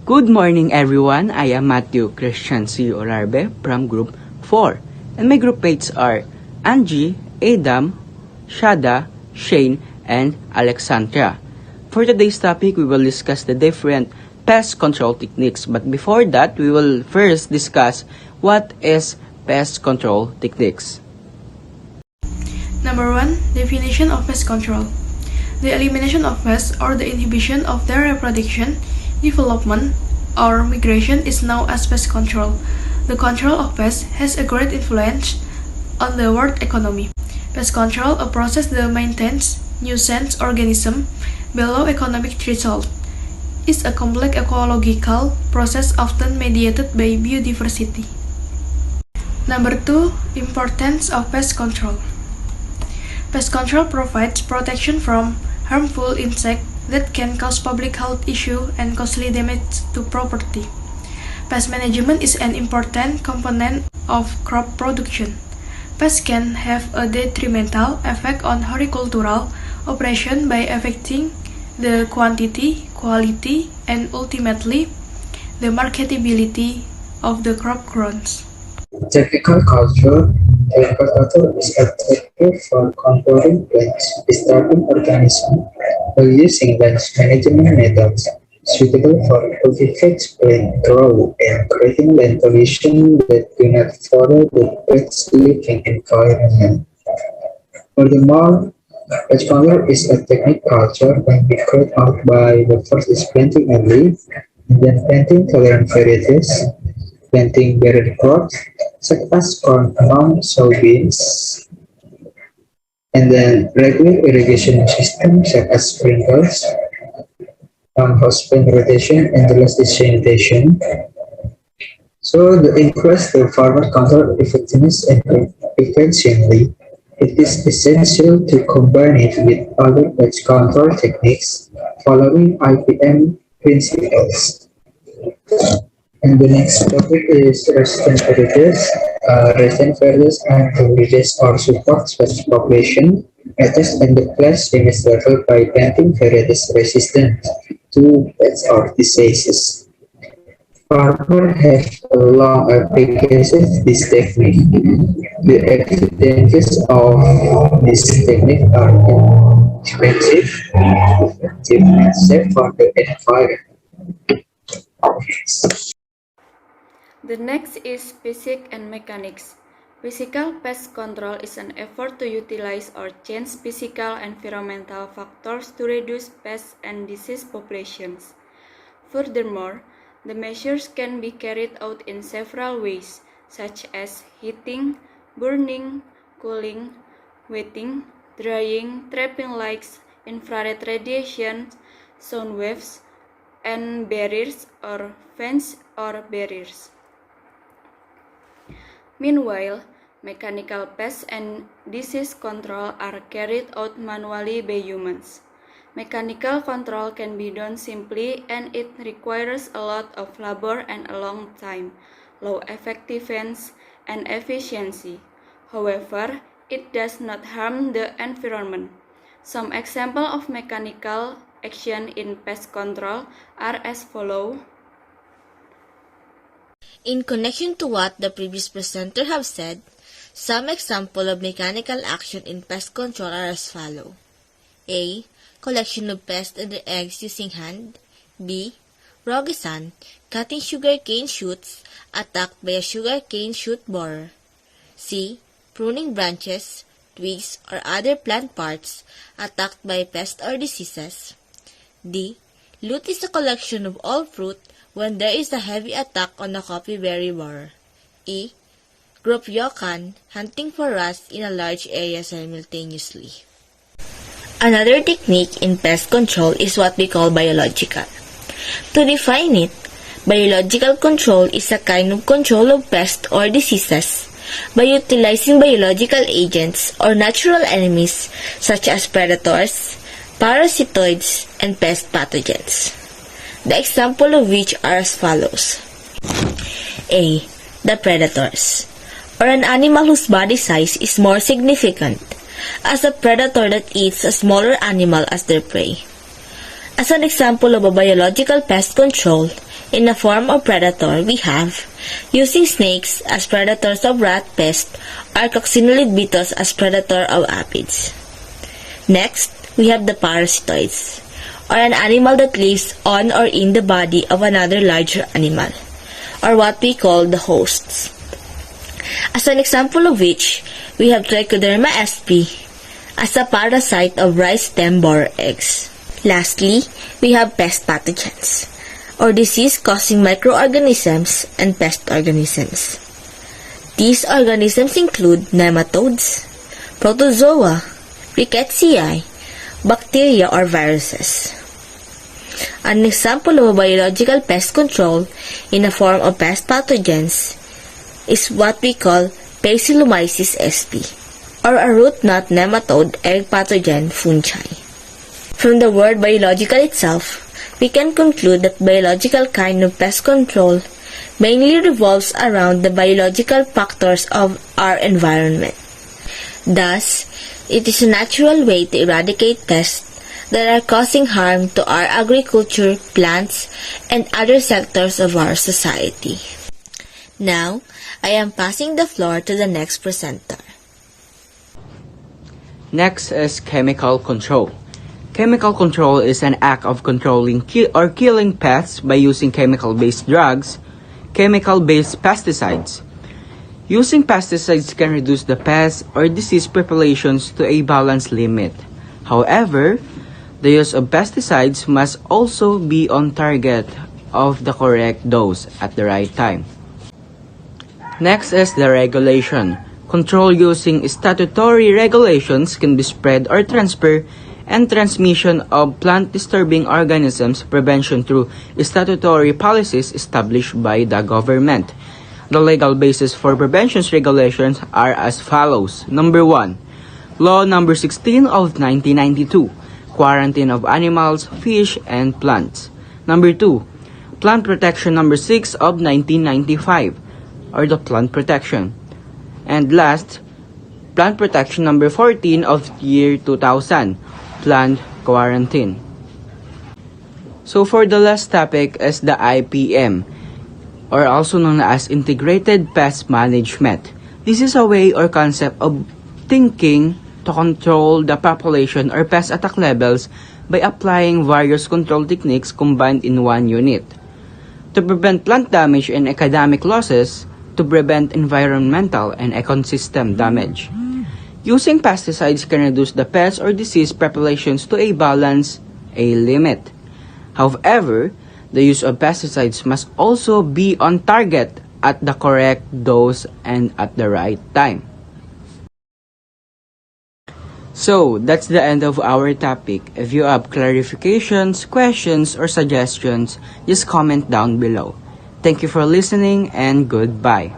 Good morning everyone, I am Matthew Christian C. Olarve from Group 4 and my group mates are Anggi, Adam, Syahda, Shane, and Alexandra. For today's topic, we will discuss the different pest control techniques, but before that, we will first discuss what is pest control techniques. Number 1. Definition of pest control. The elimination of pests or the inhibition of their reproduction, development, or migration is known as pest control. The control of pests has a great influence on the world economy. Pest control, a process that maintains nuisance organisms below economic threshold, is a complex ecological process often mediated by biodiversity. Number 2. Importance of pest control. Pest control provides protection from harmful insects that can cause public health issues and costly damage to property. Pest management is an important component of crop production. Pests can have a detrimental effect on horticultural operation by affecting the quantity, quality, and ultimately the marketability of the crop grown. Technical culture is effective for controlling plants, disturbing organisms by using pest management methods suitable for cultivated plant growth and creating land conditions that do not follow the pet's living environment. Furthermore, pest control is a technical culture can be carried out by the first is planting early, and then planting tolerant varieties, planting barrier crops such as corn, along soybeans, and then regular irrigation systems such as sprinkles, household rotation, and the last is sanitation. So to increase the farmer control effectiveness and efficiently, it is essential to combine it with other pest control techniques following IPM principles. And the next topic is resistant varieties. Resistant varieties are varieties or support specific population attached in the plant damage level by planting varieties resistant to pests or diseases. Farmers have a long application this technique. The advantages of this technique are inexpensive, effective, and safe for the environment. The next is physics and mechanics. Physical pest control is an effort to utilize or change physical environmental factors to reduce pest and disease populations. Furthermore, the measures can be carried out in several ways, such as heating, burning, cooling, wetting, drying, trapping lights, infrared radiation, sound waves, and barriers or fence or barriers. Meanwhile, mechanical pest and disease control are carried out manually by humans. Mechanical control can be done simply and it requires a lot of labor and a long time, low effectiveness and efficiency. However, it does not harm the environment. Some examples of mechanical action in pest control are as follows. In connection to what the previous presenter have said, some examples of mechanical action in pest control are as follow. A. Collection of pests and their eggs using hand. B. Rogesan, cutting sugarcane shoots attacked by a sugarcane shoot borer. C. Pruning branches, twigs, or other plant parts attacked by pests or diseases. D. Loot is a collection of all fruit when there is a heavy attack on a coffee berry borer. E. Group yokan, hunting for rats in a large area simultaneously. Another technique in pest control is what we call biological. To define it, biological control is a kind of control of pests or diseases by utilizing biological agents or natural enemies such as predators, parasitoids, and pest pathogens. The example of which are as follows. A. The predators, or an animal whose body size is more significant, as a predator that eats a smaller animal as their prey. As an example of a biological pest control, In the form of predator, we have using snakes as predators of rat pest or coccinellid beetles as predator of aphids. Next, we have the parasitoids, or an animal that lives on or in the body of another larger animal, or what we call the hosts. As an example of which, we have Trichoderma sp as a parasite of rice stem borer eggs. Lastly, we have pest pathogens, or disease-causing microorganisms and pest organisms. These organisms include nematodes, protozoa, rickettsia, bacteria, or viruses. An example of a biological pest control in the form of pest pathogens is what we call Paecilomyces sp, or a root knot nematode egg pathogen fungi. From the word biological itself, we can conclude that biological kind of pest control mainly revolves around the biological factors of our environment. Thus, it is a natural way to eradicate pests that are causing harm to our agriculture, plants, and other sectors of our society. Now, I am passing the floor to the next presenter. Next is chemical control. Chemical control is an act of controlling or killing pests by using chemical-based drugs, chemical-based pesticides. Using pesticides can reduce the pest or disease populations to a balanced limit. However, the use of pesticides must also be on target of the correct dose at the right time. Next is the regulation. Control using statutory regulations can be spread or transfer and transmission of plant-disturbing organisms prevention through statutory policies established by the government. The legal basis for prevention regulations are as follows. Number 1, Law Number 16 of 1992, Quarantine of Animals, Fish, and Plants. Number 2, Plant Protection Number 6 of 1995, or the Plant Protection. And last, Plant Protection Number 14 of year 2000, Plant Quarantine. So for the last topic is the IPM, or also known as Integrated Pest Management. This is a way or concept of thinking to control the population or pest attack levels by applying various control techniques combined in one unit. To prevent plant damage and economic losses, to prevent environmental and ecosystem damage. Using pesticides can reduce the pest or disease populations to a balance, a limit. However, the use of pesticides must also be on target at the correct dose and at the right time. So, that's the end of our topic. If you have clarifications, questions, or suggestions, just comment down below. Thank you for listening and goodbye.